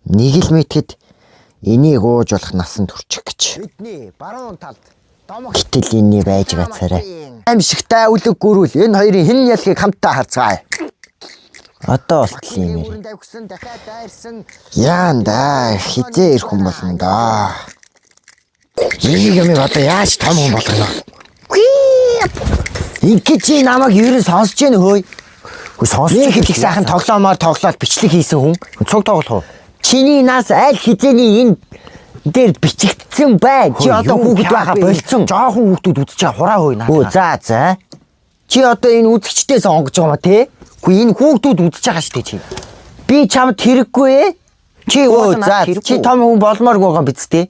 Нэг л мэтгэд энийг ууж болох насан турчих гэж. Бидний баруун талд Гэтэл энэ байж бацаарай. Аимшигтай үлэг гүрүүл энэ хоёрын хэн ялгийг хамтаа харцгаая. Одоо болтол юм яа. дахиад дайрсан Яанда хизээ ирэх хүн болно доо. Энийг юм одоо яаж том хүн болгоно? Ингээд чи намайг ерөн сонсож гэнэ хөөе. Хөөе сонсож их сайхан тоглоомоор тоглоод бичлэг хийсэн хүн. Цуг тоглох уу? Чиний нас аль хизээний энэ дээр бичигдсэн бай. Чи одоо хүүхэд байха болцсон. Жоохон хүүхдүүд үзэж байгаа хураа хөөе надад. За. Чи одоо энэ үзэгчдээс онгож байгаа ма тий? Үгүй энэ хүүхдүүд үзэж байгаа шүү дээ чи. Би чамд хэрэггүй ээ. Чи уусаа чи том хүн болмоор байгаа биз дээ.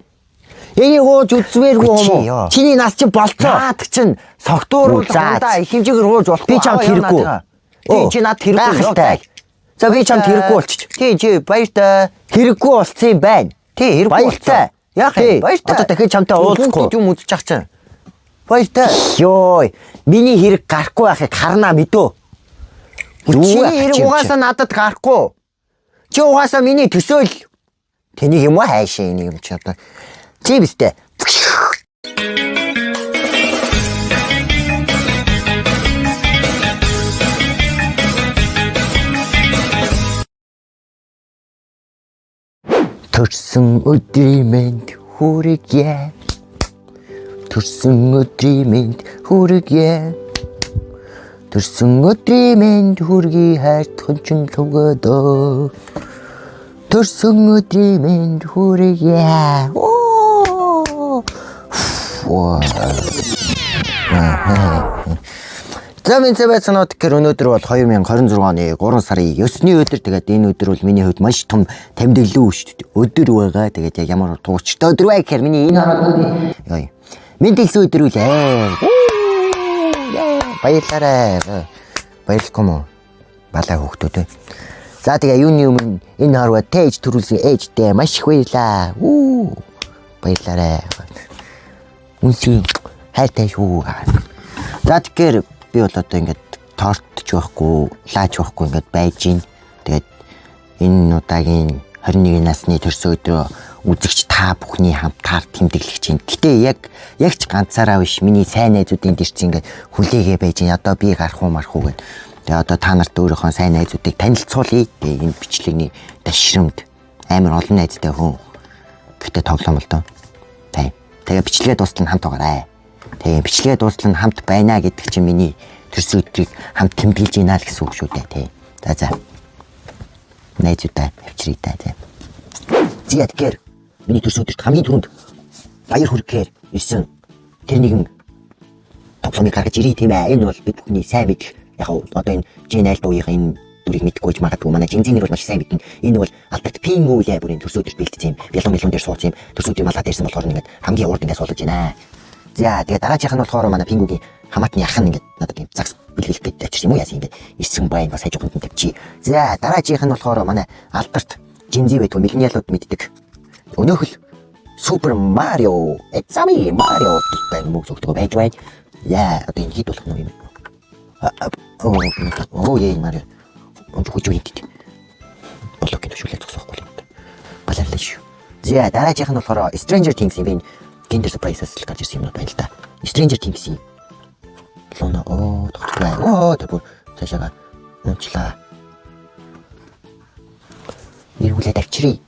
Энийг ууж үзмээргүй юм уу? Чиний нас чи болцоо. Наад чин согтууруулах удаа их хэмжээгээр ууж болохгүй. Би чамд хэрэггүй. Чи над хэрэггүй. За би чамд хэрэггүй болчих. Чи баяртай. Хэрэггүй болцсон юм байна. Тий хэрэггүй болцсон. Яах вэ? Баяртай. Одоо дахиж чамтай уулзахгүй. Юм үзэж ах чинь. Баяртай. Йой. Миний хэрэг гарахгүй байхыг харнаа мэдөө. Чи хэрэг угаасаа надад гарахгүй. Чи угаасаа миний төсөөл. Тэнийг юм уу хайшаа энийг юм чи одоо. Чи бистэ. Төрсөн өдрийн мэнд хүргье. Төрсөн өдрийн мэнд хүргье. Төрсөн өдрийн мэнд хүргий хайрт хүчин лугадоо. Төрсөн өдрийн мэнд хүргье. За минь цэвэцэнот гэр өнөөдөр бол 2026 оны 3 сарын 9-ны өдөр. Тэгээд энэ өдөр бол миний хувьд маш том тэмдэглэл өдөр байгаа. Тэгээд яг ямар туучтай өдөр вэ гэхээр миний энэ ороод мэндэлсэн өдөр үлээ. Баярлалаа. Баярлалаа мó. Балай хүүхдүүд. За тэгээ юуны өмнө энэ харва тээж төрүүлсэн ээжтэй маш их баярлаа. Баярлалаа. Үнсийн хайртай шүү. За тэгэхээр би бол одоо ингээд тортч байхгүй, лаач байхгүй ингээд байж гин. Тэгээд энэ удаагийн 21 насны төрсөн өдрөө үзэгч та бүхний хамтаар тэмдэглэж чинь. Гэтэ яг ч ганцаараа биш миний сайн найзуудын дээр чинь ингээд хүлээгээ байж гин. Одоо би гарах уу марах уу гэд. Тэгээ одоо та нарт өөрийнхөө сайн найзуудыг танилцуулъя. Тэгээ энэ бичлэгний дашрамд амар олон найзтай хүн. Гэтэ тоглоом л доо. Тэгээ бичлэгээ дуустал нь хамт байгаарай. Тэгээ бичлэгээ дуустал нь хамт байна гэдэг чинь миний төрсөн өдрийг хамт тэмдэглэж ийна л гэсэн үг шүү дээ тий. За. Найзуудаа авчиръя та тий. Зяд гэр миний төрсөн өдөрт хамгийн түрүүнд баяр хүргэхээр ирсэн тэр нэгэн тоглоомыг гаргаж ирээ тийм ээ. Энэ бол бид бүхний сайн мэдэх яг одоо энэ Жинал дуугийн энэ дүрийг мэдгүй ч магадгүй манай Жинзинэр бол маш сайн мэднэ. Энэ бол Алберт Пингүү лээ бүрийн төрсөн өдөрт бэлдсэн юм. Бялон дээр суудсан юм. Төрсөн өдрийн малгад ирсэн болохоор ингээд хамгийн урд ингээд суулж байна. За тэгээ дараагийнх нь болохоор манай Пингүүгийн хамаатны ах нь ингээд надад юм загс бэлгэлэх гэж очирсан юм уу яасан юм бэ? Ирсэн байн бас хажууханд нь тавьчих. За дараагийнх нь болохоор манай Алберт Жинзи байтугай миллениалууд мэддэг. Өнөөхөл Супер Марио, Эцами Марио гэх мөг зөвхөн байж байна. Яа одоо энэ хит болох юм. Яа Марио. Онч хүч үйт. Болоо гэж шүлээ зогсоохгүй юм. Баларлаа шүү. За дараагийнх нь болохоор Stranger Things юм. Kinder Surprises л гарч ирсэн юм байна л да. Stranger Things. Лона тогтгоо. Тэр бүр цаашаа унчлаа. Ирүүлээд авчиръя.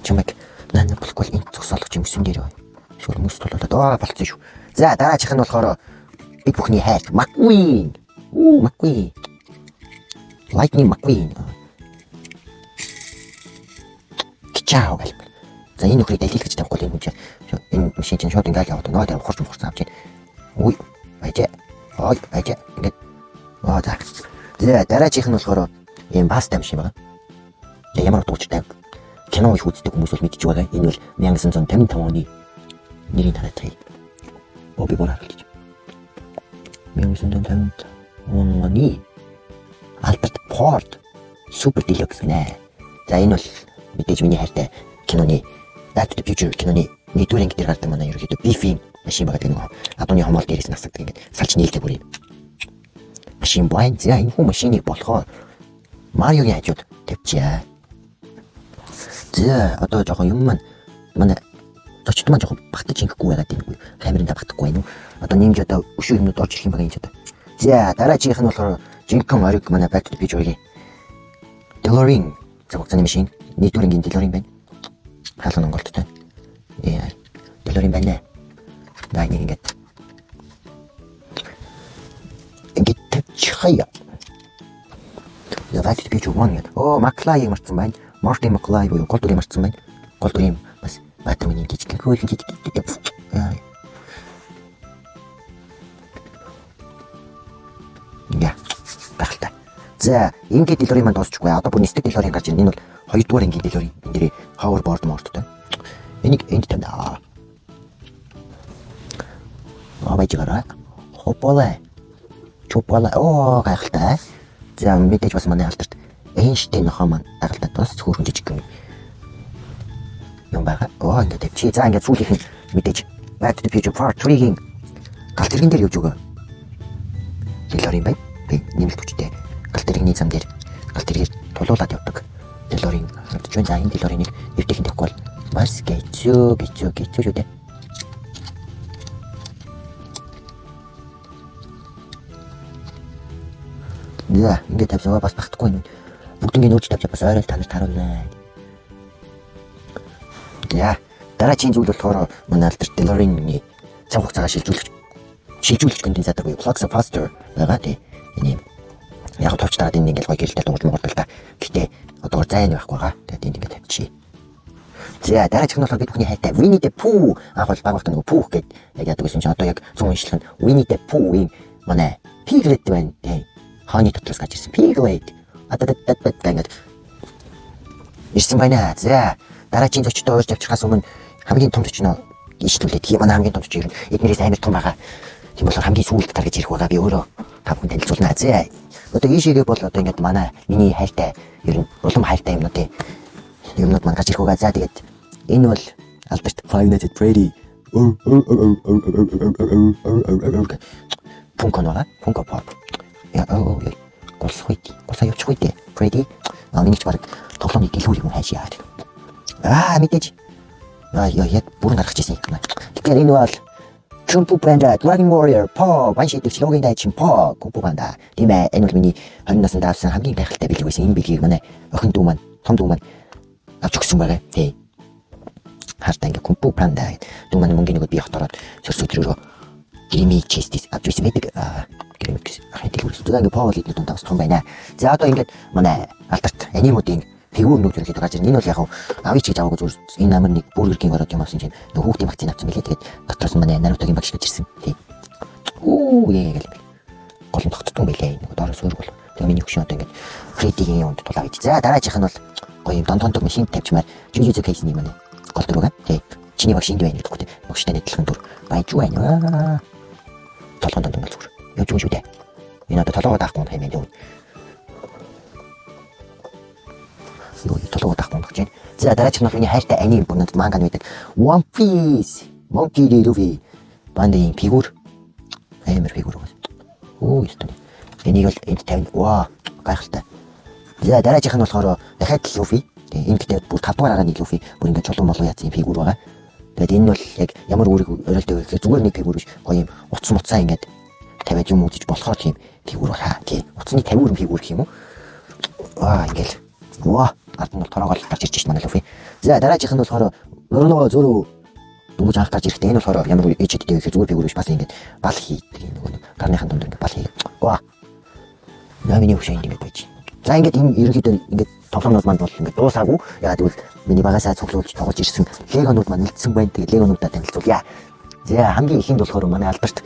Чамайг нана болохгүй энэ зогсоолох юм өсөн дээр бай. Шүүл мөс тололоод болцсон шүү. За дараагийнх нь болохоор бид бүхний хайр McQueen. McQueen. Lightning McQueen. Чао гэл. За энэ нөхрийг дэлгэж тавихгүй юм чи. Энэ машин чинь шууд ингээл яваад нөө дээр хурц авч байна. Үй байжээ. Байжээ. Ингээд. За. За дараагийнх нь болохоор ийм баста машин байгаа. Ямар дуучтай кино их үздэг хүмүүс бол мэдж байгаа. Энэ бол 1955 оны нэрийн таратай. Би бороо гэж. 1955 оны Albert Ford Super Deluxe гэнэ. За энэ бол мэдээж миний хайртай киноны Back to the Future киноны нэгдүгээр анги дээр гардаг манай ерөөхдөө бифийн машин байгаа гэдэг нэг адууны хомол дээрээс насдаг ингээд салж нийлдэг бүр юм. Машин байн за энэ хүн машиныг болохоор Мариогийн хажууд тавьчихъя. За одоо жоохон юм манай зочд маань жоохон багтаж ингэхгүй байгаад юм. Камерында багтахгүй байна уу? Одоо нэмж одоо өшөө юмнууд орж ирэх юм байгаа юм ч одоо. За дараагийнх нь болохоор жинхэнэ ориг манай байтд биж өргөе. DeLorean цагаатны машин. Нийтүрэнгийн DeLorean байна. Хаалга Монголдтой. DeLorean байна. Дай нэг ингээд тавьчихъя. Байтд биж өгмөн. Оо Маклай марцсан байна. Марти Маклай буюу гол дүрийн марцсан байна. Гол дүрийн бас Батманы жижиг хөөлн жижиг. Яа. Багтаа. За, ингээд DeLorean маань дуусчихгүй. Одоо бүр нэстэг DeLorean гарч ирнэ. Энэ бол 2 дугаар ангийн DeLorean. Энд дээрээ hoverboard мордтой. Энийг энд тавина. Байжгараа. Хопполаа. Чупполаа. Оо, гайхалтай. За, мэдээж бас манай алдарт Эйнштейн нохоо маань дагалдаад бас хөөрхөн жижиг юм байгаа. Оо ингээд чи за ингээд сүүлийнх нь мэдээж Back to the Future Part 3-ийн галт тэрэгэн дээр явж өгөө. DeLorean бай. Би нэмэлт хүчтэй галт тэрэгний зам дээр галт тэргээр тулуулаад явдаг. DeLorean харагдаж байна. За энэ DeLorean-ыг эвтэйхэн тавихгүй бол бас гэцүү шүү дээ. За ингээд тавьсаа бас багтахгүй юм. Бүгднийг нөөж тавьж бас ойрол танарт харуулнаа. Яа, дараагийн зүйл болохоор манай алдарт DeLorean-ийн цаг хугацаагаа шилжүүлэгч гэнтийн задаг буюу Flux Capacitor байгаа тий. Энэ яг товч дараад энэ ингээд гоё гэрэлтэй дуурал та. Гэтэ одоогор зайн байхгүй байгаа. Тэгээд энд ингээд тавьчих. За дараагийн нь болохоор бид бүхний хайртай Winnie the Pooh анх бол баг багт нэг Pooh гэдэг яг яадаг гэсэн чинь одоо яг 100 уншлах нь Winnie the Pooh-ийн манай Piglet байна тий. Хааны дотроос гарч ирсэн Piglet. Ингээд ирсэн байна. За дараагийн зочдтой уурж авчихаас өмнө хамгийн том зочин ишүүлээ. Тийм манай хамгийн том зочин эднэрээс амар том байгаа. Тийм болохоор хамгийн сүүлд таргаж ирэх байгаа. Би өөрөө та бүхэн танилцуулнаа. За одоо ийшээгээ бол одоо ингээд манай миний хайртай ер нь улам хайртай юмнууд маань гарч ирэх байгаа. За тэгээд энэ бол алдарт Five Nights at Freddy. Funko Pop. Яа голсоо явчихгүй дээ. Freddy. Миний ч баг тоглоомны дэлгүүр юм хайшаа. Мэдээж. Яг бүрэн гаргаж ирсэн юм. Тэгэхээр энэ бол Kung-Fu Panda Dragon Warrior Po баншид дэвшлогийн дайчин Po Kung-Fu Panda. Тийм ээ. Энэ бол миний 20 наснда авсан хамгийн гайхалтай бэлэг байсан. Энэ бэлгийг манай охин дүү маань, том дүү маань авч өгсөн байгаа. Тий. Хартаа ингээ Kung-Fu Panda. Дүү маань мөнгөний би хот ороод сөрс өдрөөрөө гримик честис авч ирсэн байдаг. Гримик ахын дэлгүүр. Тэгээд ингээ Po лидний дунд тавс том байна. За одоо ингээд манай алдарт анимуудын фигур нүүд ерөөхдөө гарч ирнэ. Энэ бол яг авич гэж аваагүй зүгээр энэ амар нэг бүргэргийн ороод юм авсан чинь нөх хүүхдийн вакцины авсан билээ. Тэгээд дотроос нь манай Наруто-гийн багш гэж ирсэн. Тий. Яагаад юм бэ? Гол нь тогтдсон билээ. Нэг доороос өөр бол. Тэгээд миний хөшөө одоо ингээд Freddy-гийн юунд тулаа гэж. За дараагийнх нь бол гоё юм донтондог машин тавьчмаар Jujutsu Kaisen юм аа. Гол дөрөв. Тий. Чиний багш энд байна гэхгүй тий. Багштай адилхан дүр. Баяж байна. Толгойд дондон зүгээр. Явж өгч үү дээ. Энэ одоо толгойд даахгүй юм хэмээн дээ. Толгойд даахгүй гэж байна. За дараачих нь миний хайртай аним бүрнэд манган байдаг. One Piece. Monkey D. Luffy. Бандын фигур. Амар фигур байна. Ястаа. Энийг бол энд тавина. Ваа, гайхалтай. За дараачих нь болохоор дахиад Luffy. Энэ гэдэг бүр 5 дугаар агааны Luffy. Бүр ингээд чулуун болоо яатсан фигур байгаа. Тэгээд энэ бол яг ямар үүрэг өрөөлтэй вэ гэхээр зүгээр нэг фигур биш. Гоё юм утас муцаа ингээд тавиад юм үзэж болохоор тийм фигур хаа. Тийм. Утасны тавиурын фигур гэх юм уу? Ингээл. Ард нь тороогоо гарч ирж байна Luffy. За дараагийнх нь болохоор Orono Zoro дөнгөж анх гарч ирэхдээ энэ болохоор ямар ээжэдтэй гэхээр зүгээр фигур биш бас ингээд бал хийдэг юм нөгөө гарныхан дунд ингээд бал хийдэг. Намины хөшөө ингээд байж. За ингээд энэ ерөнхийдөө ингээд тоглоомнууд манд бол ингээд дуусаагүй. Ягаад гэвэл миний багасаа цуглуулж тоглож ирсэн легонууд маань үлдсэн байна. Тэгээ легонуудаа танилцуулъя. За хамгийн ихэнд болохоор манай алдарт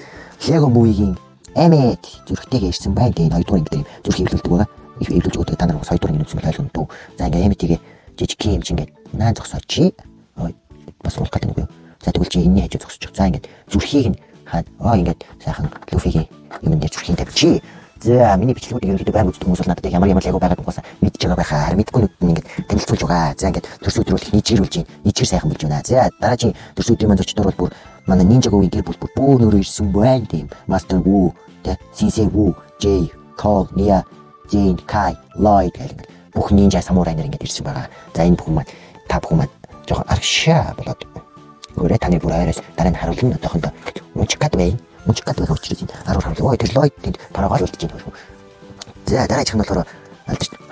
Lego Movie-гийн Emmet зүрхтэйгээ ирсэн байна. Тэгээ 2 дугаар ингээд зүрх хөвлөлдөг байгаа. Эвлүүлж өгдөг та нар бас 2 дугаар нэг үзсэн байлгүй дүү. За ингээ Emmet-ийг жижиг юм чи ингээд наан зогсооч. Бас уулах гэдэг юм. За тэгвэл чи энэний хажуу зогсож. За ингээд зүрхийг нь ингээд сайхан Luffy-гийн юм дээр зүрхийн тавьчих. За миний бичлэгүүдийг ерөнхийдөө байнга үздэг хүмүүс бол надад ямар Lego байгаад угаасаа мэдж байгаа байхаар мэдгүй нүд нь ингээд танилцуулж байгаа. За ингээд төрсөдрүүлэх нийцгэрүүлж байна. Нийцгэр сайхан болж байна. За дараагийн төрсөдрийн маань зочдоор бол бүр манай Ninjago-гийн гэр бүл бүр нөрөө ирсэн байна тийм. Master Wu, Sensei Wu, Jay, Cole, Nia, Jane, Kai, Lloyd гэх бүх ninja самурай нар ингээд ирсэн байгаа. За энэ бүхэн маань 5 та бүхэн маань жоохон аргашаа болоод өөрөө таны бүр айраас дараа нь харуулна одоохондоо мужикад бай учраас энэ 10 харуулгаа ой тэр лойд тэнд тараагаар үлдэж байна шүү. За дараачих нь болохоор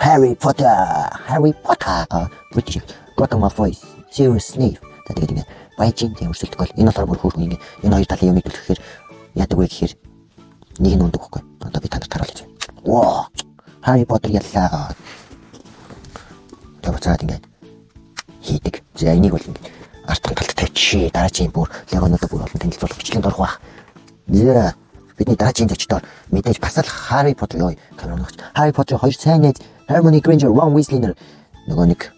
Harry Potter British Draco Malfoy Sirius Snape тэгээд ингэ баяжин тийм өрсөлдөх бол энэ болохоор бүр хөөрхөн ингэ энэ хоёр талын юмыг төлөхээр яадаг вэ гэхээр нэг нь ундаг хөхгүй. Одоо би танд таруулж байна. Воо Harry Potter яллаа. Тэгээд ингэ хийдэг. За энийг бол ингэ артхан талд тавьчих. Дараагийн бүр легонууд бүр олон танилцуулах бичлэгэнд орох байх. За бидний дараагийн зочдоор мэдээж бас л Harry Potter ёо камерагч. Harry Potter хоёр сайн найз Hermione Granger, Ron Weasley нөгөө нэг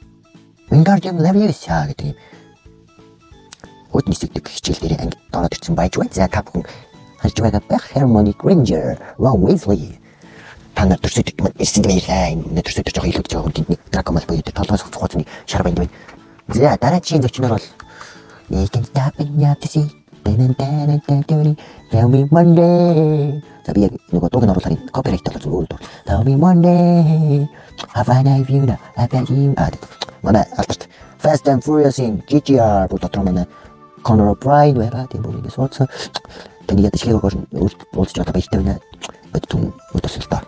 Wingardium Leviosa гэдэг юм. Хот нисэгдэг хичээл дээр анги дороод ирсэн байж байна. За та бүхэн харж байгаа байх Hermione Granger, Ron Weasley. Та нар төрсөд ирсэн байлаа. Энэ төрсөд жоох илүүдж байгаа хүнд нэг Draco Malfoy дээр толгоос хуцгууцны шар банд байна. За дараагийн зочноор бол You can stop and you have to see. Tell me Monday. За би нөгөө дууг нь оруулаад копирайт болоод зүгээр дуу. Tell me Monday. Have I know you know? I bet you. Манай алдарт Fast and Furious-ийн GTR дотор манай Conor O'Brien байгаа тийм бүгд суудсан. Таны ядаж хийгээр уулзч одоо баяртай байна. Бод түн өдөрсөл та.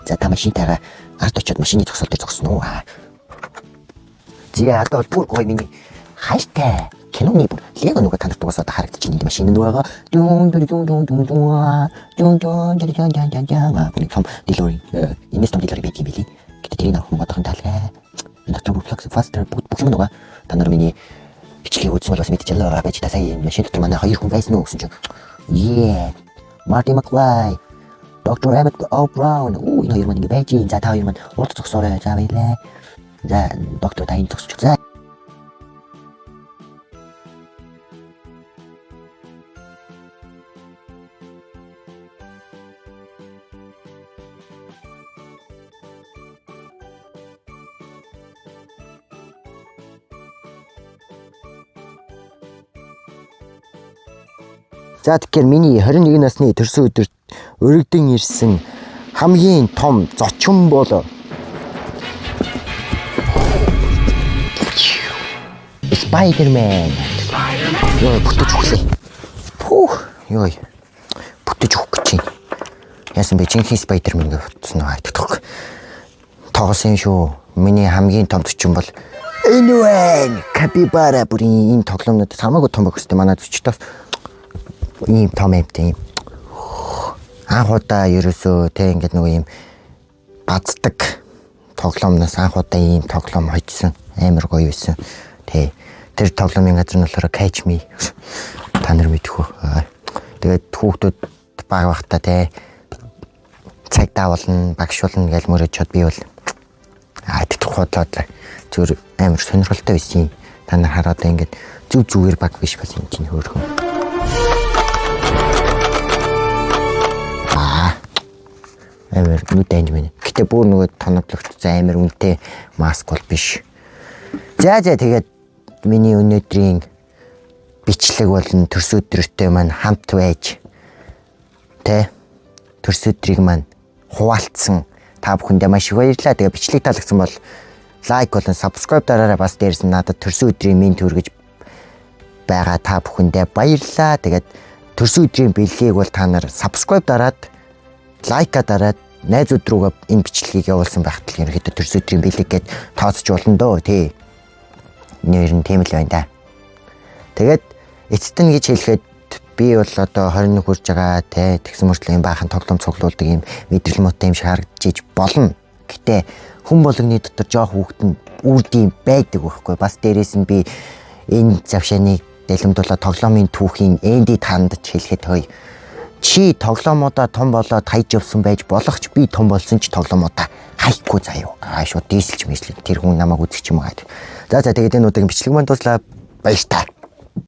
За та машинтайгаа ард очиод машины зогсоол дээр зогсон уу? Зя одоо бүр гоё миний хайртай киноны бүр лего нөгөө танарт угаасаа харагдаж байна. Машин нөгөө дун том дэлгүүр инээс том дэлгүүр бий били. Гэтэ тэрийг авах бодохын талаа. Энэ дотор блок faster бүх юм нөгөө та нар миний бичлэгийг үзсэн бол бас мэдчихлээ. Байж та сая машин дотор манай хоёр хүн байсан уу гэсэн чинь. Marty McFly, Dr. Emmett O'Brien. Энэ хоёр маань ингэ байж. За та хоёр маань урд зогсоорой. За баярлаа. За доктор тань зогсож. За За тэгэхээр миний 21 насны төрсөн өдөрт өргөдөн ирсэн хамгийн том зочин бол Spider-Man. Йоо бүтэж өглөө. Йоо. Бүтэж өгөх гэж байна. Яасан бэ? Жинхэнэ Spider-Man гэж утсан аа гэдэгхгүй. Тоглосон шүү. Миний хамгийн том зочин бол энэ Capybara бүрийн энэ тоглоомнууд хамаагүй том байх хэвээр манай зочдоос ийм том амтай юм. Анх удаа ерөөсөө тэ ингээд нөгөө ийм бацдаг тоглоомноос анх удаа ийм тоглоом хоцсон. Амар гоё байсан. Тэ тэр тоглоомын газар нь болохоор Catch Me. Та нар мэдэх үү? Тэгээд хүүхдүүд баг багтаа тэ цаг даавална, багшуулна гэж мөрөж чад би бол тэтгэх бодлоо зүгээр амар сонирхолтой байсан. Та нар хараад ингээд зүгээр баг биш бас юм чинь хөөрхөн. Амар нүдэнж байна. Гэтэ бүр нөгөө тоноглогч амар үнэтэй маск бол биш. За тэгээд миний өнөөдрийн бичлэг болон төрс өдрөстэй маань хамт байж тэ төрс өдрийг маань хуваалцсан та бүхэндээ маш их баярлалаа. Тэгээ бичлэг таалагдсан бол лайк болон subscribe дараарай. Бас дээрс нь надад төрс өдрийн минь төргөж байгаа та бүхэндээ баярлалаа. Тэгээд төрс өдрийн бэлгийг бол та нар subscribe дараад лайка дараад найзууд руугаа энэ бичлэгийг явуулсан байхад л ерөөхдөө төрс өдрийн бэлэг гээд тооцож болно дөө тий. Нэр нь тийм л байна да. Тэгээд эцэст нь гэж хэлэхэд би бол одоо 21 хүрж байгаа тий. Тэгсэн мөртлөө юм баахан тоглоом цуглуулдаг юм мэдрэл муутай юм шиг харагдаж болно. Гэтэ хүн болгоны дотор жоох хүүхдэн үрдэм байдаг байхгүй. Бас дээрээс нь би энэ завшааныг дэлгэмдүүлээ тоглоомын түүхийн эндид хандж хэлэхэд хөөе. Чи тоглоомуудаа том болоод хайж явсан байж болох ч би том болсон ч тоглоомуудаа хайхгүй заяа. Шууд дийсэлж мэслээ. Тэр хүн намайг үзэх юм аа. За тэгээд энэ удаагийн бичлэг маань дуслаа. Баярлалаа.